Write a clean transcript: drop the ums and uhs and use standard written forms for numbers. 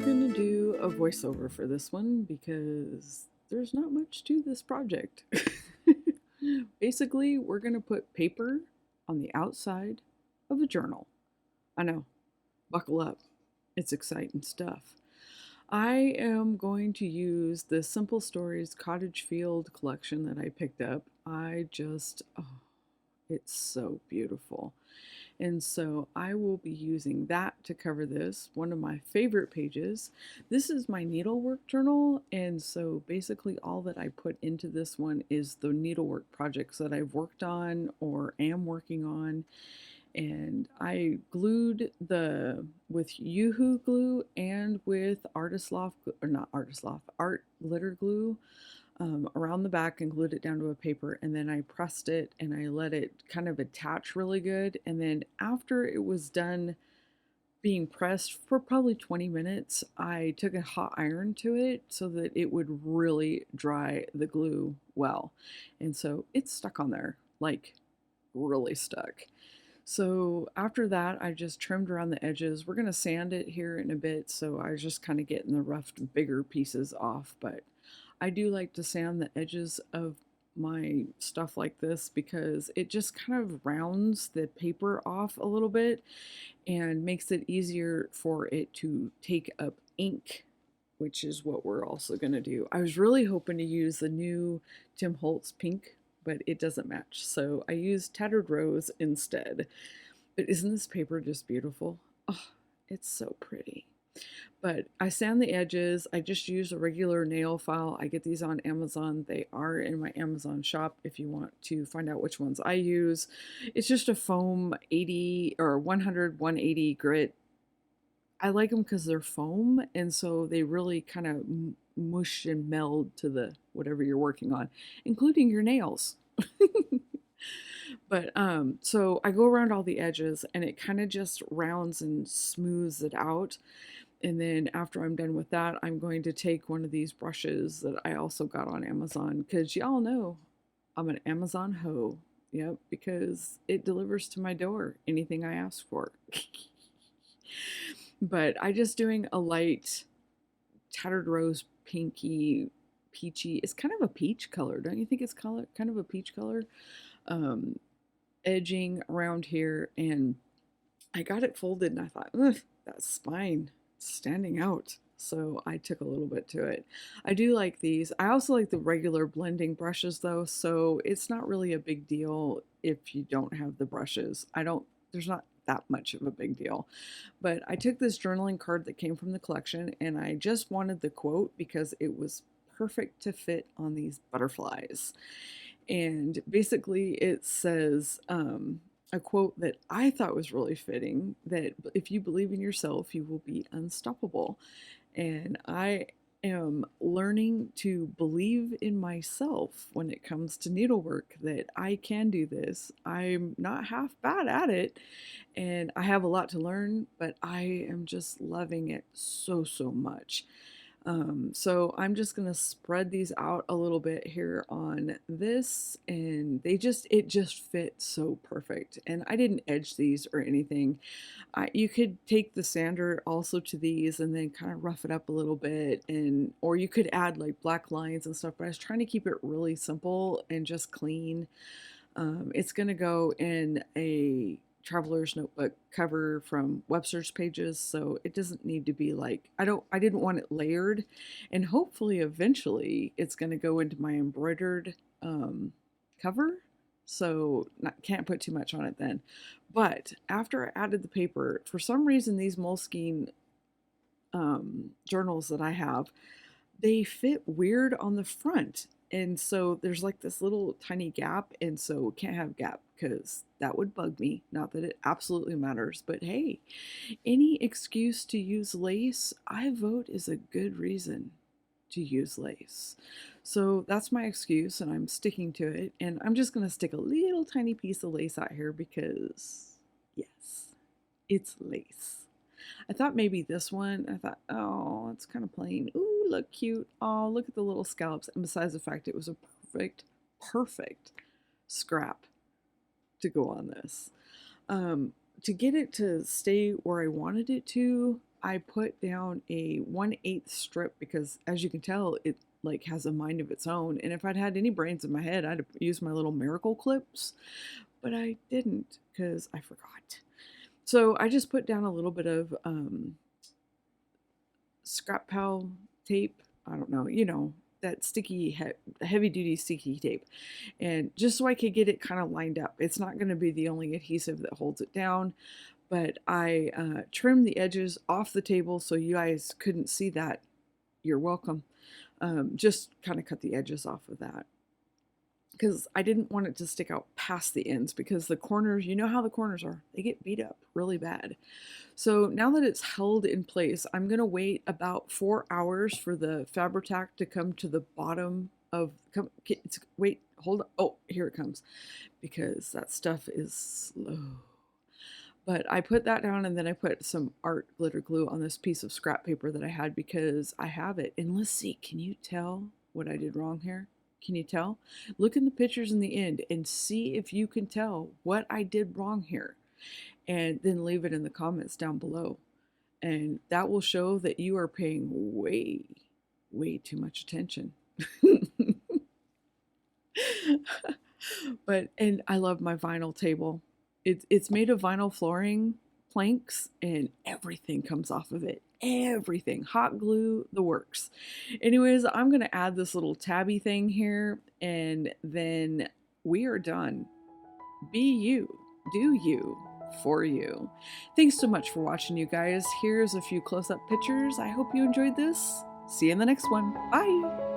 gonna do a voiceover for this one because there's not much to this project. Basically, we're gonna put paper on the outside of a journal. I know, buckle up, it's exciting stuff. I am going to use the Simple Stories Cottage Field collection that I picked up. Oh, it's so beautiful. And so I will be using that to cover this, one of my favorite pages. This is my needlework journal, and so basically all that I put into this one is the needlework projects that I've worked on or am working on. And I glued with Yoo-Hoo glue and with Artist Loft, or not Artist Loft, Art Glitter glue around the back and glued it down to a paper, and then I pressed it and I let it kind of attach really good. And then after it was done being pressed for probably 20 minutes, I took a hot iron to it so that it would really dry the glue well. And so it's stuck on there, like really stuck. So after that, I just trimmed around the edges. We're going to sand it here in a bit, so I was just kind of getting the rough, bigger pieces off. But I do like to sand the edges of my stuff like this because it just kind of rounds the paper off a little bit and makes it easier for it to take up ink, which is what we're also going to do. I was really hoping to use the new Tim Holtz pink, but it doesn't match. So I used Tattered Rose instead. But isn't this paper just beautiful? Oh, it's so pretty. But I sand the edges. I just use a regular nail file. I get these on Amazon. They are in my Amazon shop if you want to find out which ones I use. It's just a foam 80 or 100, 180 grit. I like them because they're foam, and so they really kind of mush and meld to the whatever you're working on, including your nails. But so I go around all the edges and it kind of just rounds and smooths it out. And then after I'm done with that, I'm going to take one of these brushes that I also got on Amazon because y'all know I'm an Amazon hoe. Yep, because it delivers to my door anything I ask for. But I just doing a light tattered rose pinky peachy. It's kind of a peach color, don't you think it's kind of a peach color? Um, Edging around here, and I got it folded and I thought, ugh, that spine standing out. So I took a little bit to it. I do like these. I also like the regular blending brushes though, so it's not really a big deal if you don't have the brushes. There's not that much of a big deal. But I took this journaling card that came from the collection and I just wanted the quote because it was perfect to fit on these butterflies. And basically it says, a quote that I thought was really fitting, that if you believe in yourself, you will be unstoppable. And I am learning to believe in myself when it comes to needlework, that I can do this. I'm not half bad at it, and I have a lot to learn, but I am just loving it so, so much. So I'm just gonna spread these out a little bit here on this, and it just fits so perfect. And I didn't edge these or anything. You could take the sander also to these and then kind of rough it up a little bit, or you could add like black lines and stuff. But I was trying to keep it really simple and just clean. It's gonna go in a traveler's notebook cover from Webster's Pages, so it doesn't need to be like, I didn't want it layered, and hopefully eventually it's going to go into my embroidered cover, so can't put too much on it then. But after I added the paper, for some reason these Moleskine journals that I have, they fit weird on the front. And so there's like this little tiny gap, and so can't have gap because that would bug me. Not that it absolutely matters, but hey, any excuse to use lace, I vote is a good reason to use lace. So that's my excuse, and I'm sticking to it. And I'm just going to stick a little tiny piece of lace out here because, yes, it's lace. I thought maybe this one, I thought, oh, it's kind of plain. Ooh, look cute. Oh, look at the little scallops. And besides the fact it was a perfect scrap to go on this. To get it to stay where I wanted it to, I put down a 1/8 strip because, as you can tell, it like has a mind of its own. And if I'd had any brains in my head, I'd have used my little miracle clips, but I didn't because I forgot. So I just put down a little bit of scrap pal tape. I don't know, that sticky, heavy duty sticky tape. And just so I could get it kind of lined up. It's not going to be the only adhesive that holds it down, but I trimmed the edges off the table so you guys couldn't see that. You're welcome. Just kind of cut the edges off of that because I didn't want it to stick out past the ends, because the corners, you know how the corners are, they get beat up really bad. So now that it's held in place, I'm going to wait about 4 hours for the Fabri-Tac to come to the bottom of, wait, hold on. Oh, here it comes, because that stuff is slow. But I put that down, and then I put some art glitter glue on this piece of scrap paper that I had because I have it. And let's see, can you tell what I did wrong here? Can you tell? Look in the pictures in the end and see if you can tell what I did wrong here. And then leave it in the comments down below. And that will show that you are paying way, way too much attention. And I love my vinyl table. It's made of vinyl flooring planks, and everything comes off of it. Everything. Hot glue, the works. Anyways, I'm going to add this little tabby thing here, and then we are done. Be you. Do you. For you. Thanks so much for watching, you guys. Here's a few close-up pictures. I hope you enjoyed this. See you in the next one. Bye!